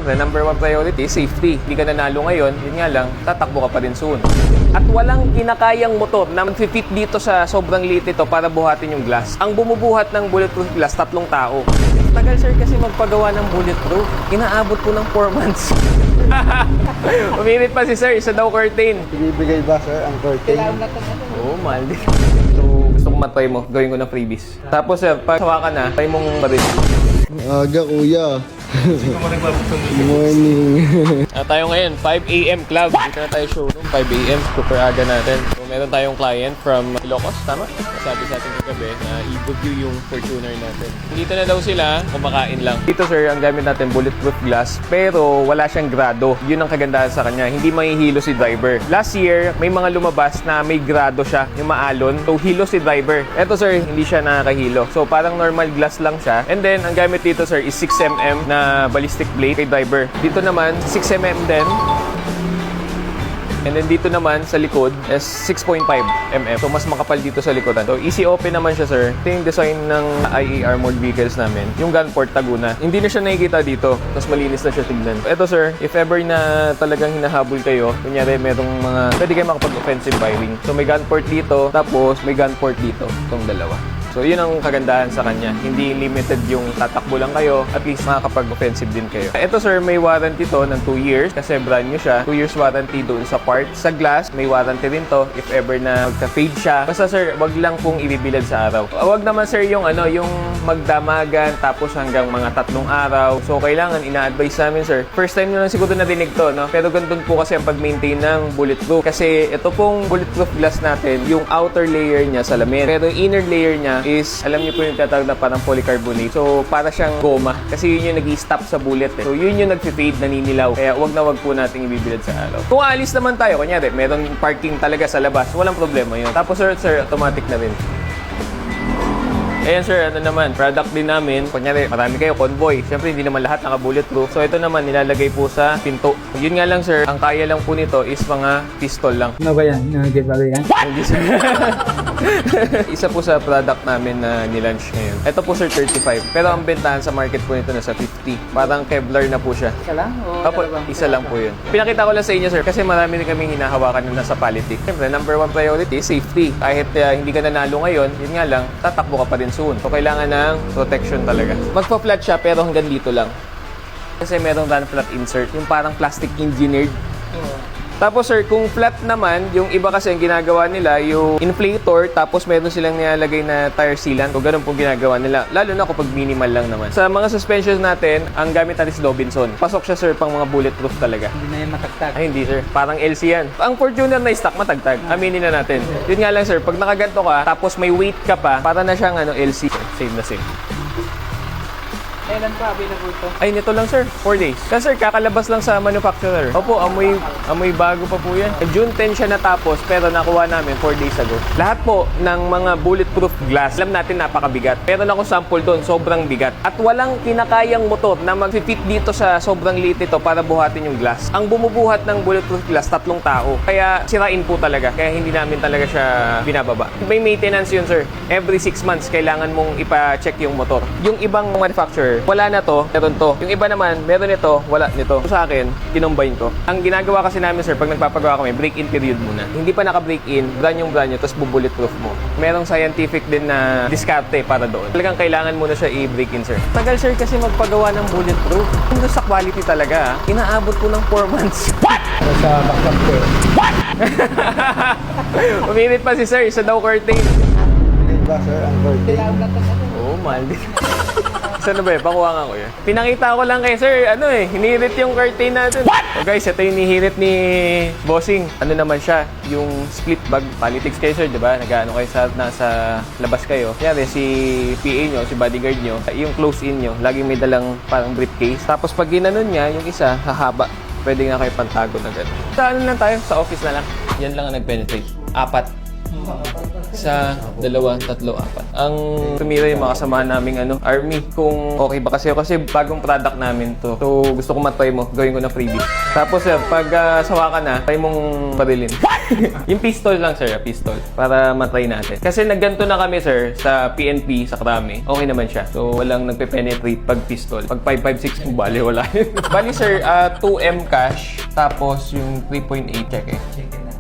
Siyempre, number one priority, safety. Hindi ka nanalo ngayon, yun nga lang, tatakbo ka pa rin soon. At walang kinakayang motor na mag-fit dito sa sobrang liit ito para buhatin yung glass. Ang bumubuhat ng bulletproof glass, 3 tao. Tagal sir kasi magpagawa ng bulletproof. Inaabot ko ng 4 months. Uminit pa si sir, isa daw curtain. Ibibigay ba sir ang curtain? Oo, mahal din. So, gusto ko matry mo, gawin ko na freebies. Tapos sir, pag sawa ka na, try mong baril. Aga kuya. Morning. Tayo ngayon, 5 AM club. Dito na tayo showroom, 5 AM. Super aga natin. So, meron tayong client from Ilocos, tama? Sabi sa atin kagabi na i-review yung Fortuner natin. Dito na daw sila, kumakain lang. Dito sir, ang gamit natin, bulletproof glass. Pero wala siyang grado. Yun ang kagandahan sa kanya. Hindi mahihilo si driver. Last year, may mga lumabas na may grado siya, yung maalon. So, hilo si driver. Eto sir, hindi siya nakakahilo. So, parang normal glass lang siya. And then, ang gamit dito sir is 6mm na ballistic plate kay driver. Dito naman, 6mm din. And then dito naman sa likod is 6.5mm. So mas makapal dito sa likodan. So easy open naman siya sir. Ito yung design ng IA armored vehicles namin. Yung gun port Taguna. Hindi na siya nakikita dito. Mas malinis na siya tignan. Ito sir, if ever na talagang hinahabol kayo, kunyari merong mga pwede kayo makapag-offensive firing. So may gun port dito, tapos may gun port dito. Itong dalawa. So, yun ang kagandahan sa kanya. Hindi limited yung tatakbo lang kayo. At least makakapag-offensive din kayo. Ito sir, may warranty to ng 2 years kasi brand new siya. 2 years warranty doon sa part. Sa glass, may warranty rin to if ever na magka-fade siya. Basta sir, wag lang pong ibibilad sa araw. Wag naman sir yung yung magdamagan tapos hanggang mga 3 araw. So, kailangan ina-advise namin sir. First time nyo lang siguro narinig to, no? Pero ganun po kasi ang pag-maintain ng bulletproof. Kasi ito pong bulletproof glass natin, yung outer layer niya salamin. Pero yung inner layer niya is, alam niyo po yung tatawag na parang polycarbonate. So, para siyang goma. Kasi yun yung nag-i-stop sa bullet. So, yun yung nag-fade, naninilaw. Kaya, wag na wag po nating ibibilad sa araw. Kung aalis naman tayo, kunyari, meron parking talaga sa labas, walang problema yun. Tapos, sir, automatic na rin. Ayan sir, ano naman, product din namin. Kunyari, marami kayo, convoy. Siyempre, hindi naman lahat naka-bulletproof. So, ito naman, nilalagay po sa pinto. Yun nga lang sir, ang kaya lang po nito is mga pistol lang. Ano ba yan? Get ba yan? Hindi sir. Isa po sa product namin na nilaunch ngayon. Ito po sir, 35. Pero ang bentahan sa market po nito nasa 50. Parang Kevlar na po siya. Isa lang? O Opo, dalawang? isa lang po yun. Pinakita ko lang sa inyo sir, kasi marami rin kaming hinahawakan na nasa politics. Siyempre, number one priority, safety. Kahit hindi ka nanalo ngayon, yun nga lang, tatakbo ka pa rin soon. So, kailangan ng protection talaga. Magpa-flat siya, pero hanggang dito lang. Kasi merong run flat insert, yung parang plastic engineered. Tapos sir, kung flat naman, yung iba kasi ang ginagawa nila, yung inflator, tapos meron silang nilalagay na tire sealant. O ganun pong ginagawa nila. Lalo na kapag minimal lang naman. Sa mga suspensions natin, ang gamit natin is Dobinson. Pasok siya sir pang mga bulletproof talaga. Hindi na yan matagtag. Ay, hindi sir. Parang LC yan. Ang Fortuner na stock, matagtag. Aminin na natin. Yun nga lang sir, pag nakaganto ka, tapos may weight ka pa, para na siyang LC. Same na same. Kailan pa available to? Ay, nito lang sir, 4 days. Kasi sir, kakalabas lang sa manufacturer. Opo, amoy bago pa po yan. June 10 siya natapos, pero nakuha namin 4 days ago. Lahat po ng mga bulletproof glass, alam natin napakabigat. Pero ako sample doon, sobrang bigat. At walang kinakayang motor na mag-fit dito sa sobrang liit ito para buhatin yung glass. Ang bumubuhat ng bulletproof glass, 3 tao. Kaya sirain po talaga. Kaya hindi namin talaga siya binababa. May maintenance yun sir. Every 6 months, kailangan mong ipa-check yung motor. Yung ibang manufacturer, wala na to, meron to. Yung iba naman, meron ito, wala nito. So, sa akin, kinombine ko. Ang ginagawa kasi namin, sir, pag nagpapagawa kami, break-in period muna. Hindi pa naka-break-in, brand yung brand nyo, tapos bulletproof mo. Merong scientific din na diskarte para doon. Talagang kailangan muna siya i-break-in, sir. Tagal, sir, kasi magpagawa ng bulletproof. Kung sa quality talaga, inaabot ko ng 4 months. What? Sa backup ko. What? Uminit pa si sir, isa daw curtain. Ibibigay ba sir ang curtain? Oo, mahal din. Saan na ba pakuha nga ko yun. Pinakita ko lang kay sir, hinirit yung curtain natin. What? So guys, ito yung hinirit ni Bossing. Ano naman siya, yung split bag politics kayo sir, di ba? Nag-ano kayo nasa labas kayo. Kaya si PA nyo, si bodyguard nyo, yung close-in nyo, laging may dalang parang briefcase. Tapos pag ginanon niya, yung isa, hahaba. Pwede nga kayo pantago na gano'n. Sa ano lang tayo, sa office na lang. Yan lang ang nag-penetrate. 4. Isa, dalawa, tatlo, apat. Ang tumira yung mga kasamahan naming army. Kung okay ba kasi bagong product namin to. So gusto ko matry mo, gawin ko na freebie. Tapos sir, pag sawa ka na, try mong barilin. Yung pistol lang sir, pistol. Para matry natin. Kasi nagganto na kami sir, sa PNP, sa Krami. Okay naman siya. So walang nagpe-penetrate pag pistol. Pag 5.56 mo, bali wala yun. Bali sir, 2M cash. Tapos yung 3.8 check eh.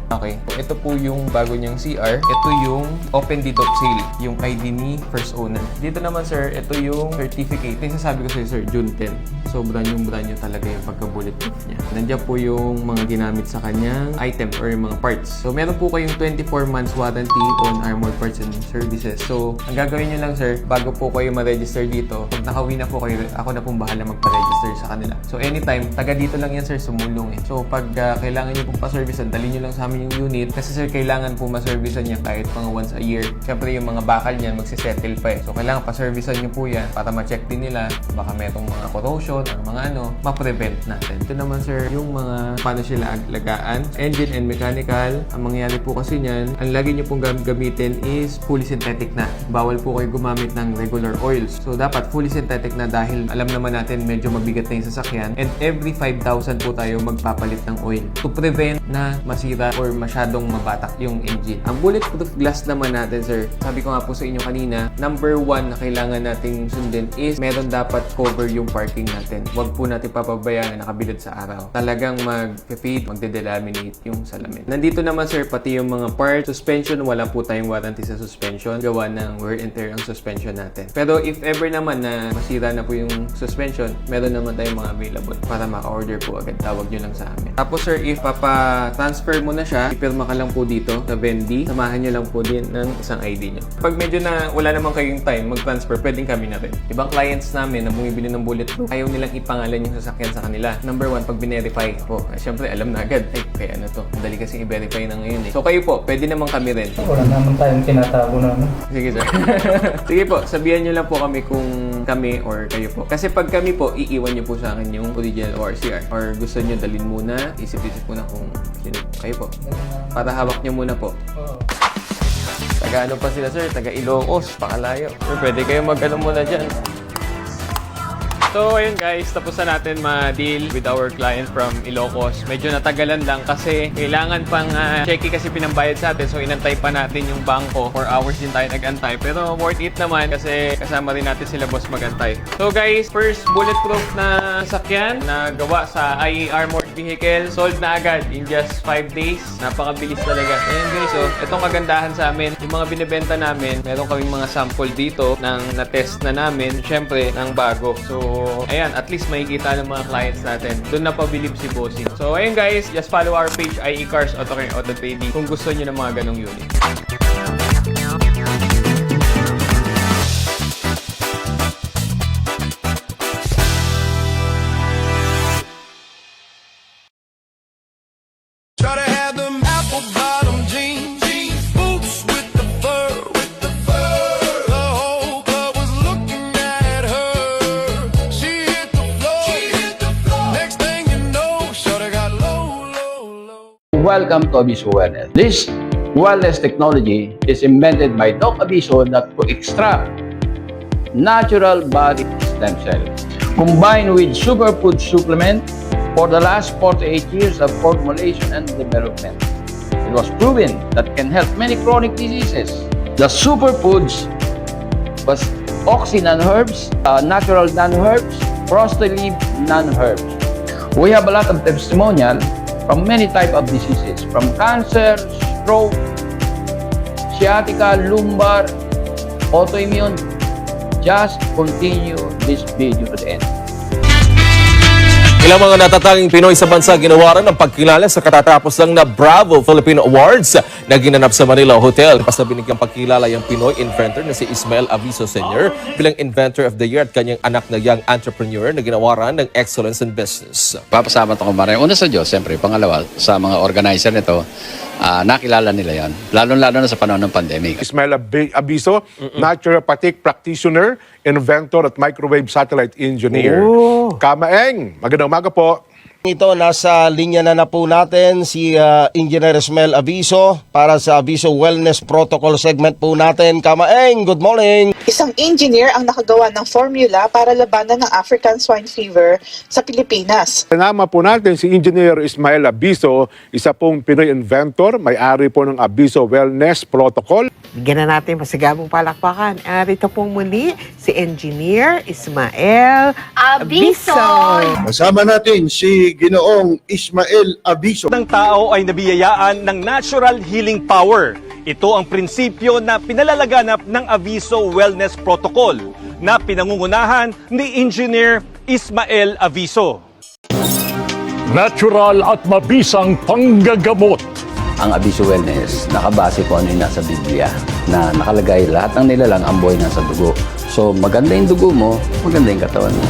Okay. Ito po yung bago niyang CR. Ito yung open deed of sale. Yung ID ni first owner. Dito naman sir, ito yung certificate. Yung sasabi ko sa'yo sir, June 10. So brand new talaga yung pagka-bulletproof niya. Nandiyan po yung mga ginamit sa kanyang items or yung mga parts. So meron po kayong 24 months warranty on armored parts and services. So ang gagawin niyo lang sir, bago po kayo ma-register dito, pag nakauwi na po kayo, ako na pong bahala magpa-register sa kanila. So anytime, taga dito lang yan sir, sumulong eh. So pag kailangan niyo pong pa-servicean, dali niyo lang sa amin yung unit. Kasi sir, kailangan po ma-servicean niya kahit mga once a year. Siyempre yung mga bakal niyan, magsisettle pa eh. So kailangan pa-servicean niyo po yan para ma-check din nila. Baka merong mga corrosion or mga ma-prevent natin. Ito naman sir, yung mga paano sila alagaan. Engine and mechanical. Ang mangyayari po kasi niyan, ang lagi niyo pong gamitin is fully synthetic na. Bawal po kayo gumamit ng regular oils. So dapat fully synthetic na dahil alam naman natin medyo mabigat na yung sasakyan. And every 5,000 po tayo magpapalit ng oil to prevent na masira or masyadong mabatak yung engine. Ang bulletproof glass naman natin sir, sabi ko nga po sa inyo kanina, number 1 na kailangan nating sundin is meron dapat cover yung parking natin. Huwag po natin papabayaan na nakabilad sa araw. Talagang mag-fade, magde-delaminate yung salamin. Nandito naman sir, pati yung mga parts, suspension, wala po tayong warranty sa suspension. Gawa ng wear and tear ang suspension natin. Pero if ever naman na masira na po yung suspension, meron naman tayong mga available para maka-order po agad. Tawag nyo lang sa amin. Tapos sir, if papa-transfer mo na siya, ipirma ka lang po dito na Vendi, samahan nyo lang po din ng isang ID nyo. Pag medyo na wala naman kayong time mag-transfer, pwedeng kami na rin. Ibang clients namin na bumibili ng bulletproof, ayaw nilang ipangalan yung sasakyan sa kanila. Number 1, pag binerify po, syempre alam na agad, ay kaya ano to, madali kasi i-verify na ngayon eh. So kayo po, pwede naman kami rin. Wala naman tayong tinatago na. Sige sir. Sige po, sabihan nyo lang po kami kung kami or kayo po. Kasi pag kami po, iiwan nyo po sa akin yung original ORCR. Or gusto nyo dalhin muna, isip-isip muna kung sino kayo po. Para hawak nyo muna po. Taga ano pa sila sir? Taga Ilocos, pakalayo. Sir, pwede kayo mag-ano muna dyan. So, ayun guys, tapos na natin ma-deal with our client from Ilocos. Medyo natagalan lang kasi kailangan pang checky kasi pinambayad sa atin. So, inantay pa natin yung bangko. 4 hours din tayo nag-antay. Pero worth it naman kasi kasama rin natin sila boss mag-antay. So guys, first bulletproof na sakyan na gawa sa IE Armored Vehicle. Sold na agad in just 5 days. Napakabilis talaga. Ayan guys, so itong kagandahan sa amin. Yung mga binibenta namin, meron kaming mga sample dito ng na-test na namin. Syempre, ng bago. So, ayan, at least makikita ng mga clients natin. Doon na pabilib si Bossing. So, ayun guys, just follow our page, IE Cars Auto Care Auto Trading kung gusto nyo ng mga ganong unit. Try to have them apple bottom jeans, boots with the fur, The whole club was looking at her. She hit the floor. Next thing you know, shorty got low. Welcome to Abiso Wellness. This wellness technology is invented by Doc Abiso that to extract natural body stem cells combined with superfood supplement for the last 48 years of formulation and development. It was proven that can help many chronic diseases. The superfoods was oxy non-herbs, natural non-herbs, proselyte non-herbs. We have a lot of testimonial from many type of diseases, from cancer, stroke, sciatica, lumbar, autoimmune. Just continue this video to the end. Ilang mga natatanging Pinoy sa bansa ginawaran ng pagkilala sa katatapos lang na Bravo Philippine Awards na ginanap sa Manila Hotel. Basta binigyang pagkilala yung Pinoy inventor na si Ismael Aviso Sr. bilang Inventor of the Year at kanyang anak na young entrepreneur na ginawaran ng Excellence in Business. Papasalamat ako maraming. Una sa Diyos, siyempre. Pangalawa, sa mga organizer nito, nakilala nila yan. Lalo-lalo na sa panahon ng pandemic. Ismael Abiso, naturopathic practitioner, inventor at microwave satellite engineer. Kamaeng, magandang umaga po. Ito, nasa linya na po natin si Engineer Ismael Aviso para sa Aviso Wellness Protocol segment po natin. Kamaeng, good morning! Isang engineer ang nakagawa ng formula para labanan ng African swine fever sa Pilipinas. Kasama po natin si Engineer Ismael Aviso, isa pong Pinoy inventor, may-ari po ng Aviso Wellness Protocol. Bigyan na natin masigabong palakpakan. Rito pong muli si Engineer Ismael Aviso. Kasama natin si Ginoong Ismael Aviso. Ng tao ay nabiyayaan ng natural healing power. Ito ang prinsipyo na pinalalaganap ng Aviso Wellness Protocol na pinangungunahan ni Engineer Ismael Aviso. Natural at mabisang panggagamot. Ang Aviso Wellness, nakabase po ano yung nasa Biblia na nakalagay lahat ng nilalang ang buhay nasa dugo. So maganda yung dugo mo, maganda yung katawan mo.